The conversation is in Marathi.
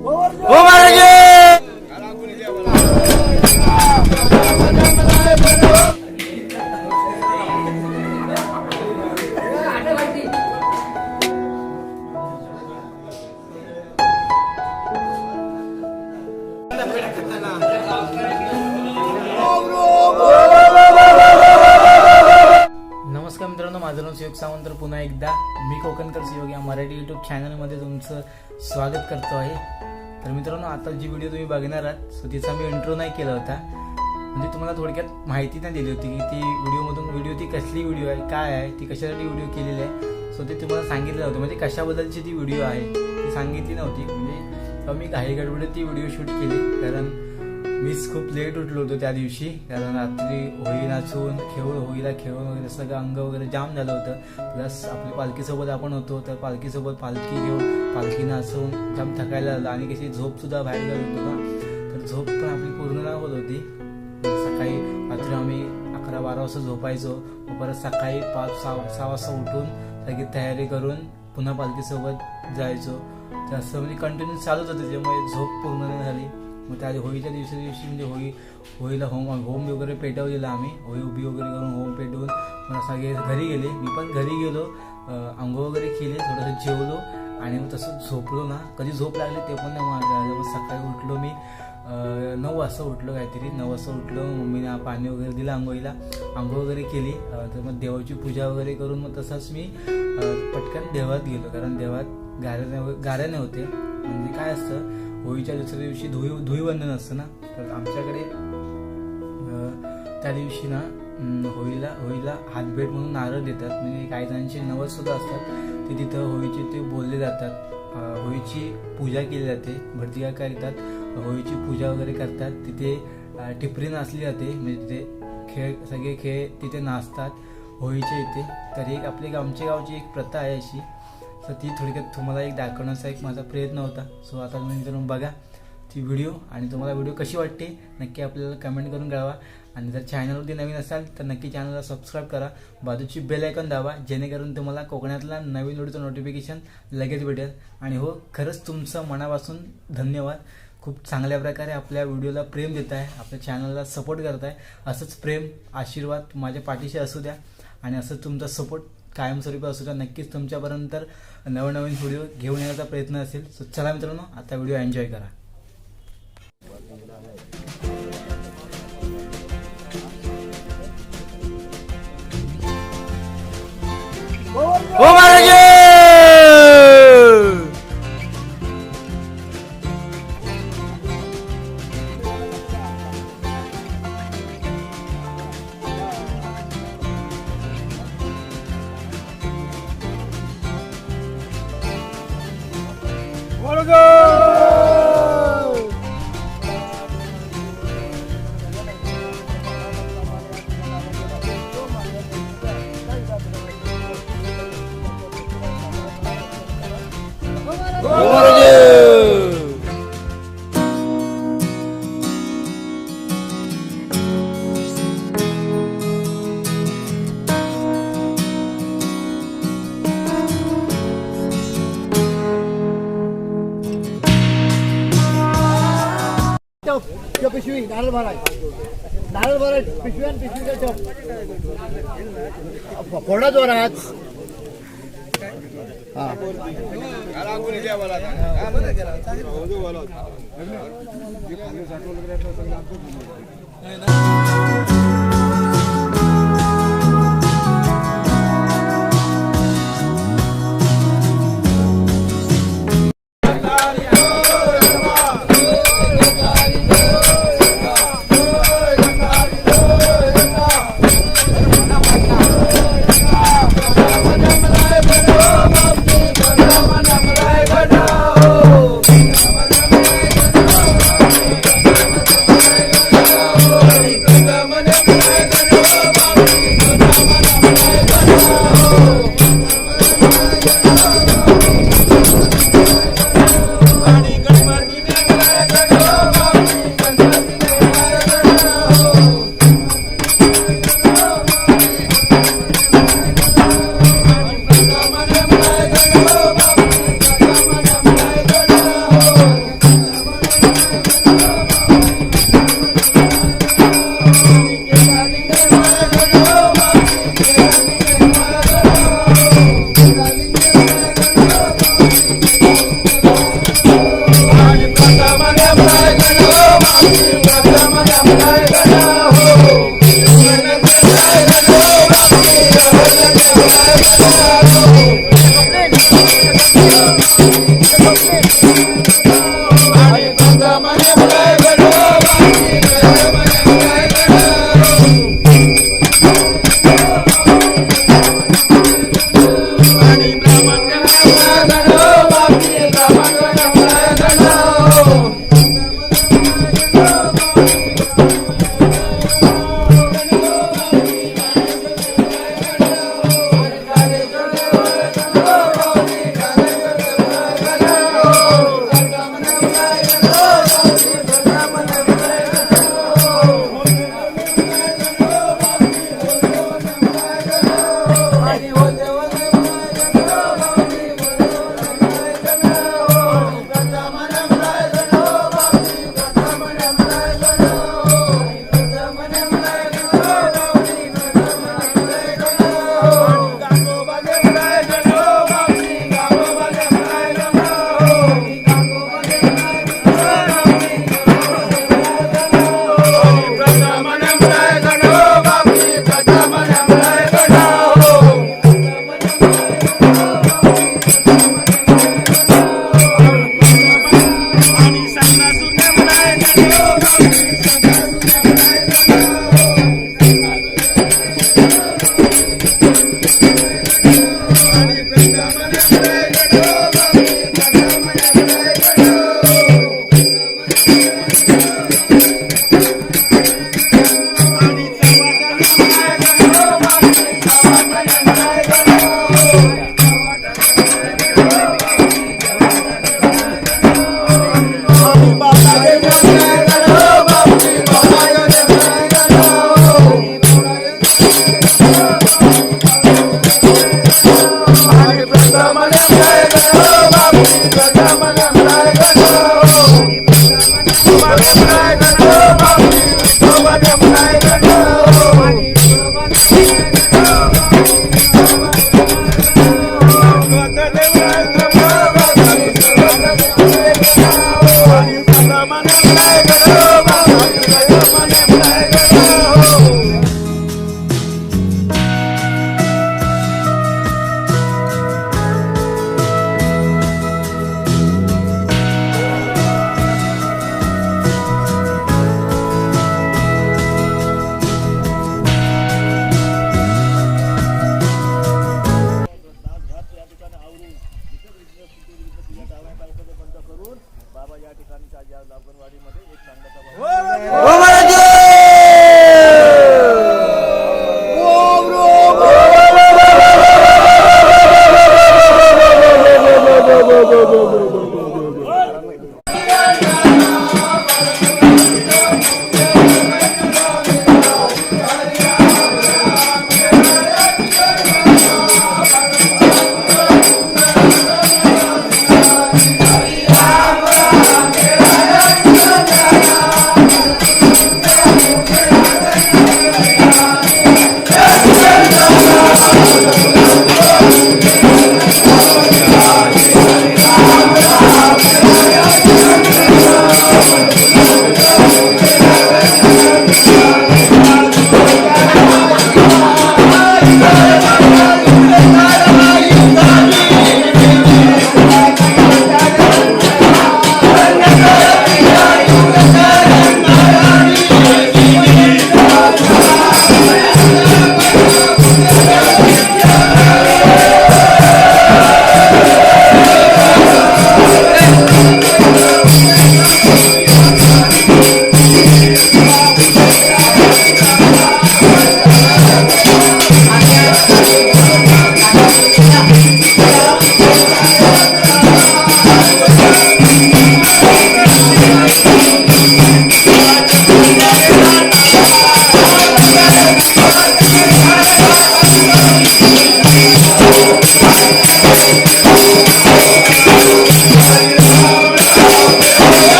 नमस्कार मित्रांनो, माझं नाव सुयोग सावंत. पुन्हा एकदा मी कोकणकर सुयोग या मराठी यूट्यूब चॅनलमध्ये तुमचं स्वागत करतो आहे. तर मित्रांनो, आता जी व्हिडिओ तुम्ही बघणार आहात सो तिचा मी इंट्रो नाही केला होता, म्हणजे तुम्हाला थोडक्यात माहिती नाही दिली होती की ती व्हिडिओ ती कसली व्हिडिओ आहे, काय आहे, ती कशासाठी व्हिडिओ केलेली आहे. सो ते तुम्हाला सांगितलं होतं, म्हणजे कशाबद्दलची ती व्हिडिओ आहे ती सांगितली नव्हती. म्हणजे मी काही गडबडीत ती व्हिडिओ शूट केली, कारण मीच खूप लेट उठलो होतो त्या दिवशी. कारण रात्री होळी नाचून होळीला खेळून वगैरे सगळं अंग वगैरे जाम झालं होतं. प्लस आपली पालखीसोबत आपण होतो, तर पालखीसोबत पालखी घेऊन पालखी नाचून जाम थकायला झालं. आणि कशी झोपसुद्धा बाहेर गेलो होतो ना, तर झोप पण आपली पूर्ण नाही होत होती. सकाळी रात्री आम्ही 11-12 वाजता झोपायचो, परत सकाळी 5-6 वाजता उठून सगळी तयारी करून पुन्हा पालखीसोबत जायचो. तर असं म्हणजे कंटिन्यू चालूच होतं, त्याच्यामुळे झोप पूर्ण नाही झाली. मग त्या होळीच्या दिवशी म्हणजे होळीला होम वगैरे पेटवलेला आम्ही, होळी उभी वगैरे करून होम पेटवून मग सगळे घरी गेले. मी पण घरी गेलो, आंघोळ वगैरे केले, थोडंसं जेवलो आणि मग तसंच झोपलो ना. कधी झोप लागली ते पण नाही मला. मग सकाळी उठलो मी 9 वाजता उठलो, काहीतरी 9 वाजता उठलो. मम्मीने पाणी वगैरे दिलं, आंघोळ वगैरे केली. तर मग देवाची पूजा वगैरे करून मग तसंच मी पटकन देवात गेलो, कारण देवात गाऱ्याने होते. म्हणजे काय असतं, होळीच्या दुसऱ्या दिवशी धुईवंदन असतं ना, तर आमच्याकडे त्या दिवशी ना होळीला हातभेट म्हणून नारळ देतात. म्हणजे काही जणांचे नवस सुद्धा असतात, ते तिथं होळीचे ते बोलले जातात. होळीची पूजा केली जाते. भटजी काय करतात, होळीची पूजा वगैरे करतात. तिथे टिपरी नाचली जाते, म्हणजे तिथे सगळे खेळ तिथे नाचतात होळीच्या इथे. तर एक आमच्या गावची एक प्रथा आहे अशी, तर ती थोडक्यात तुम्हाला एक दाखवण्याचा एक माझा प्रयत्न होता. सो आता तुम्ही जरूर बघा ती व्हिडिओ, आणि तुम्हाला व्हिडिओ कशी वाटते नक्की आपल्याला कमेंट करून कळवा. आणि जर चॅनलवरती नवीन असाल तर नक्की चॅनलला सबस्क्राईब करा, बाजूची बेल आयकॉन दाबा, जेणेकरून तुम्हाला कोकणातला नवीन व्हिडिओचं नोटिफिकेशन लगेच भेटेल. आणि हो, खरंच तुमचं मनापासून धन्यवाद. खूप चांगल्या प्रकारे आपल्या व्हिडिओला प्रेम देत आहे, आपल्या चॅनलला सपोर्ट करत आहे. असंच प्रेम आशीर्वाद माझ्या पाठीशी असू द्या, आणि असंच तुमचा सपोर्ट कायमस्वरूपी असू द्या. नक्कीच तुमच्यापर्यंत नवनवीन व्हिडिओ घेऊन येण्याचा प्रयत्न असेल. सो चला मित्रांनो, आता व्हिडिओ एन्जॉय करा. पिशवी नारळ भराय पिशवी आणि पिशवीचा फोडा जोरात. Thank you.